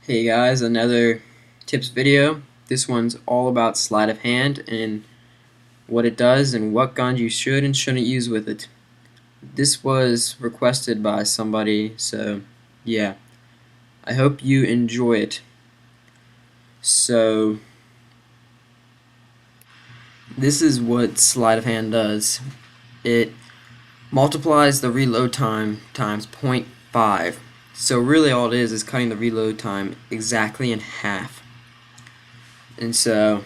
Hey guys, another tips video. This one's all about sleight of hand and what it does and what guns you should and shouldn't use with it. This was requested by somebody, so yeah, I hope you enjoy it. So this is what sleight of hand does. It multiplies the reload time times 0.5. So really all it is cutting the reload time exactly in half. And so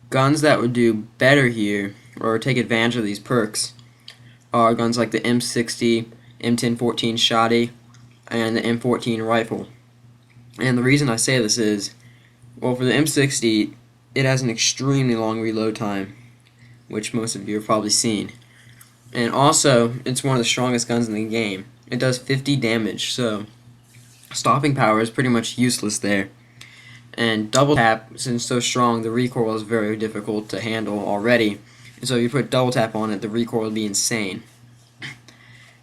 guns that would do better here, or take advantage of these perks, are guns like the M60, M1014 Shotty, and the M14 rifle. And the reason I say this is, well, for the M60, it has an extremely long reload time, which most of you have probably seen. And also, it's one of the strongest guns in the game. It does 50 damage, so stopping power is pretty much useless there. And double tap, since it's so strong, the recoil is very difficult to handle already. And so if you put double tap on it, the recoil will be insane.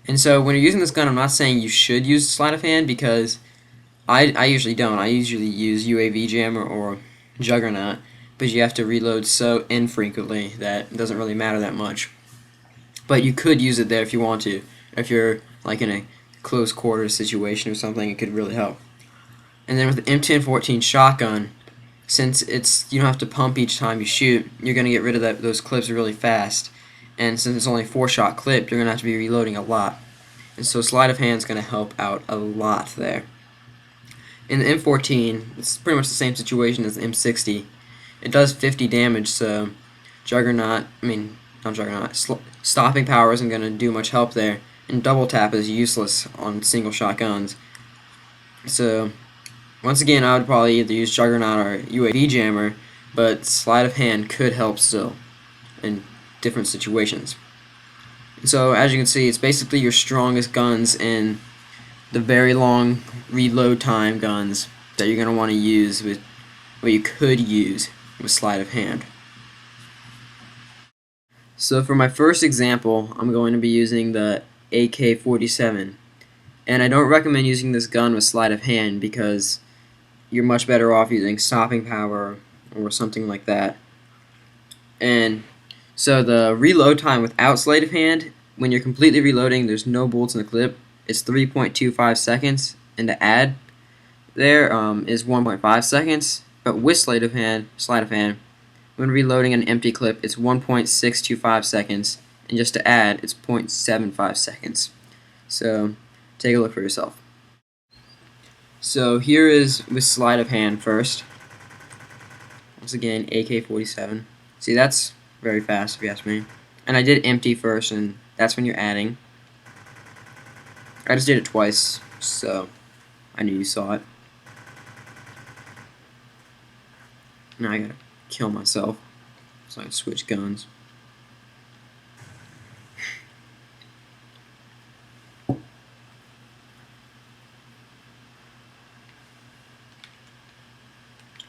And so when you're using this gun, I'm not saying you should use sleight of hand, because I usually don't. I usually use UAV jammer or juggernaut, but you have to reload so infrequently that it doesn't really matter that much. But you could use it there if you want to. If you're like in a close quarters situation or something, it could really help. And then with the M1014 shotgun, since you don't have to pump each time you shoot, you're going to get rid of those clips really fast. And since it's only a 4-shot clip, you're going to have to be reloading a lot. And so sleight of hand is going to help out a lot there. In the M14, it's pretty much the same situation as the M60. It does 50 damage, so stopping power isn't going to do much help there. And double tap is useless on single shot guns. So once again, I would probably either use Juggernaut or UAV Jammer, but sleight of hand could help still in different situations. So as you can see, it's basically your strongest guns in the very long reload time guns that you're going to want to use with what you could use with sleight of hand. So for my first example, I'm going to be using the AK-47, and I don't recommend using this gun with sleight of hand because you're much better off using stopping power or something like that. And so the reload time without sleight of hand, when you're completely reloading, there's no bullets in the clip, it's 3.25 seconds, and the add there is 1.5 seconds. But with sleight of hand, when reloading an empty clip, it's 1.625 seconds, and just to add, it's 0.75 seconds. So take a look for yourself. So here is with sleight of hand first. Once again, AK-47. See, that's very fast if you ask me. And I did empty first, and that's when you're adding. I just did it twice, so I knew you saw it. Now I gotta kill myself so I can switch guns.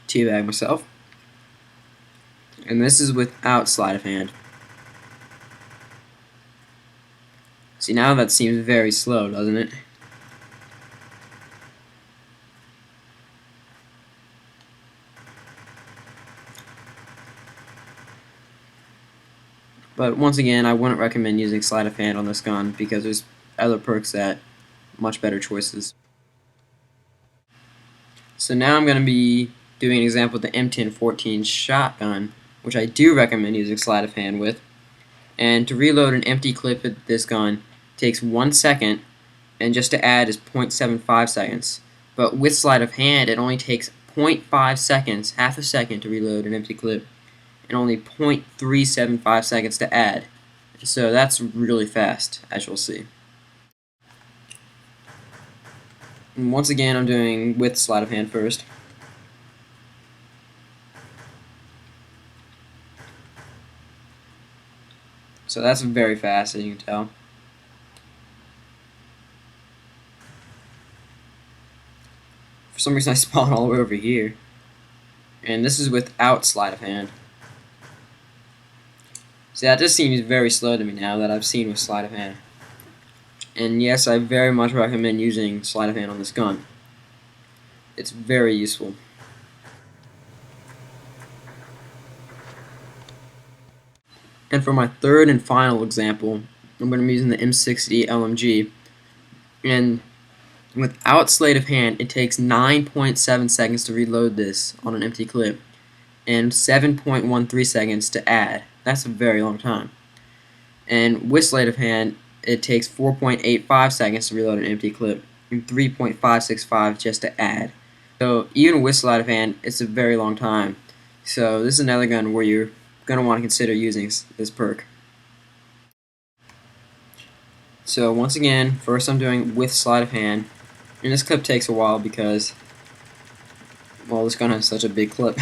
Teabag myself. And this is without sleight of hand. See, now that seems very slow, doesn't it? But once again, I wouldn't recommend using sleight of hand on this gun because there's other perks that much better choices. So now I'm going to be doing an example with the M1014 shotgun, which I do recommend using sleight of hand with. And to reload an empty clip with this gun takes 1 second, and just to add is 0.75 seconds. But with sleight of hand, it only takes 0.5 seconds, half a second, to reload an empty clip, and only 0.375 seconds to add. So that's really fast, as you'll see. And once again, I'm doing with sleight of hand first. So that's very fast, as you can tell. For some reason I spawned all the way over here. And this is without sleight of hand. See, that just seems very slow to me now that I've seen with sleight of hand. And yes, I very much recommend using sleight of hand on this gun. It's very useful. And for my third and final example, I'm going to be using the M60 LMG. And without Sleight of Hand, it takes 9.7 seconds to reload this on an empty clip and 7.13 seconds to add. That's a very long time. And with Sleight of Hand, it takes 4.85 seconds to reload an empty clip and 3.565 just to add. So even with Sleight of Hand, it's a very long time. So this is another gun where you're going to want to consider using this perk. So once again, first I'm doing with Sleight of Hand, and this clip takes a while because, well, this gun has such a big clip.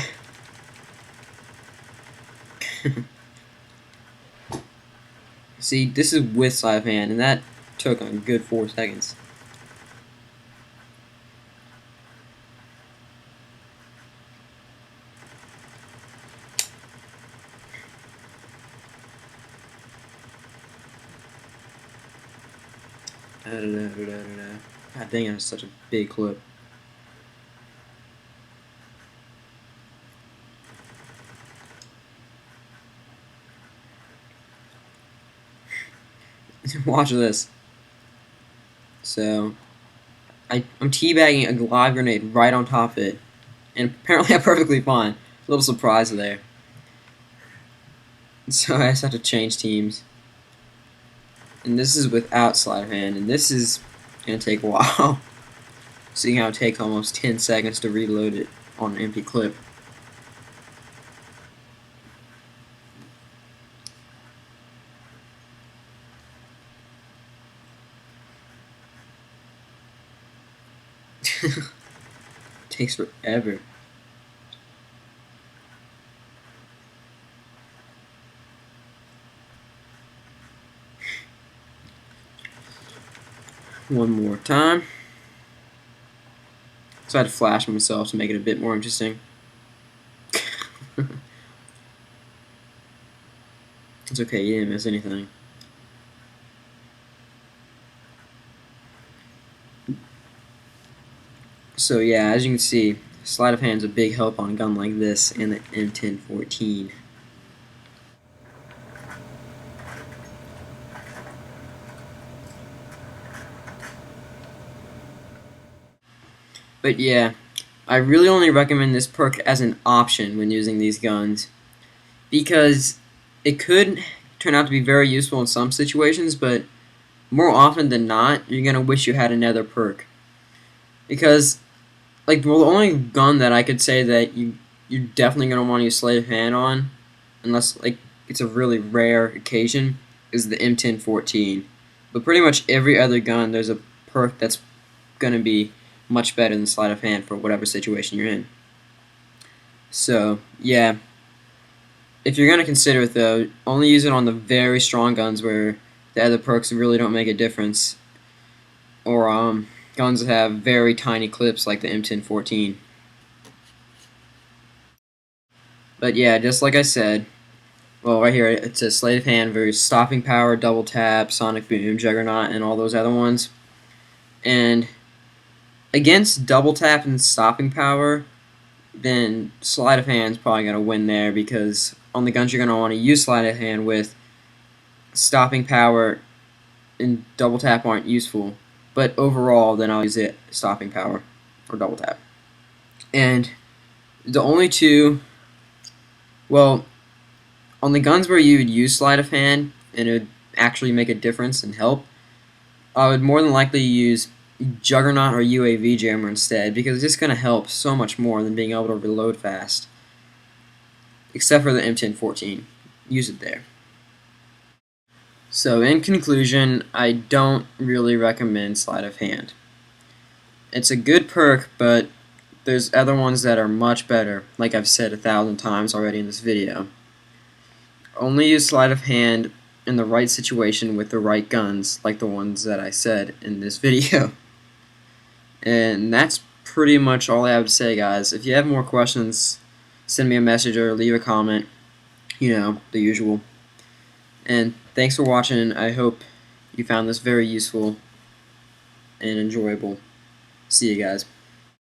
See, this is with Sleight of Hand, and that took a good 4 seconds. God dang, that's such a big clip. Watch this. So, I'm teabagging a live grenade right on top of it, and apparently I'm perfectly fine. A little surprise there. So I just have to change teams. And this is without Sleight of Hand, and this is going to take a while. Seeing how it takes almost 10 seconds to reload it on an empty clip. Takes forever. One more time. So I had to flash myself to make it a bit more interesting. It's okay, you didn't miss anything. So yeah, as you can see, Sleight of Hand is a big help on a gun like this and the M1014. But yeah, I really only recommend this perk as an option when using these guns, because it could turn out to be very useful in some situations, but more often than not, you're going to wish you had another perk. Because, like, well, the only gun that I could say that you're definitely going to want to use Sleight of Hand on, unless, like, it's a really rare occasion, is the M1014. But pretty much every other gun, there's a perk that's going to be much better than Sleight of Hand for whatever situation you're in. So, yeah. If you're going to consider it, though, only use it on the very strong guns where the other perks really don't make a difference. Or, guns that have very tiny clips like the M1014. But yeah, just like I said, well, right here it says Sleight of Hand versus Stopping Power, Double Tap, Sonic Boom, Juggernaut, and all those other ones. And against Double Tap and Stopping Power, then Sleight of Hand's probably going to win there, because on the guns you're going to want to use Sleight of Hand with, Stopping Power and Double Tap aren't useful. But overall, then I'll use it Stopping Power or Double Tap. And the only two, well, on the guns where you would use Sleight of Hand and it would actually make a difference and help, I would more than likely use Juggernaut or UAV Jammer instead, because it's just going to help so much more than being able to reload fast. Except for the M1014. Use it there. So in conclusion, I don't really recommend Sleight of Hand. It's a good perk, but there's other ones that are much better, like I've said 1,000 times already in this video. Only use Sleight of Hand in the right situation with the right guns, like the ones that I said in this video. And that's pretty much all I have to say, guys. If you have more questions, send me a message or leave a comment. You know, the usual. And thanks for watching. I hope you found this very useful and enjoyable. See you guys.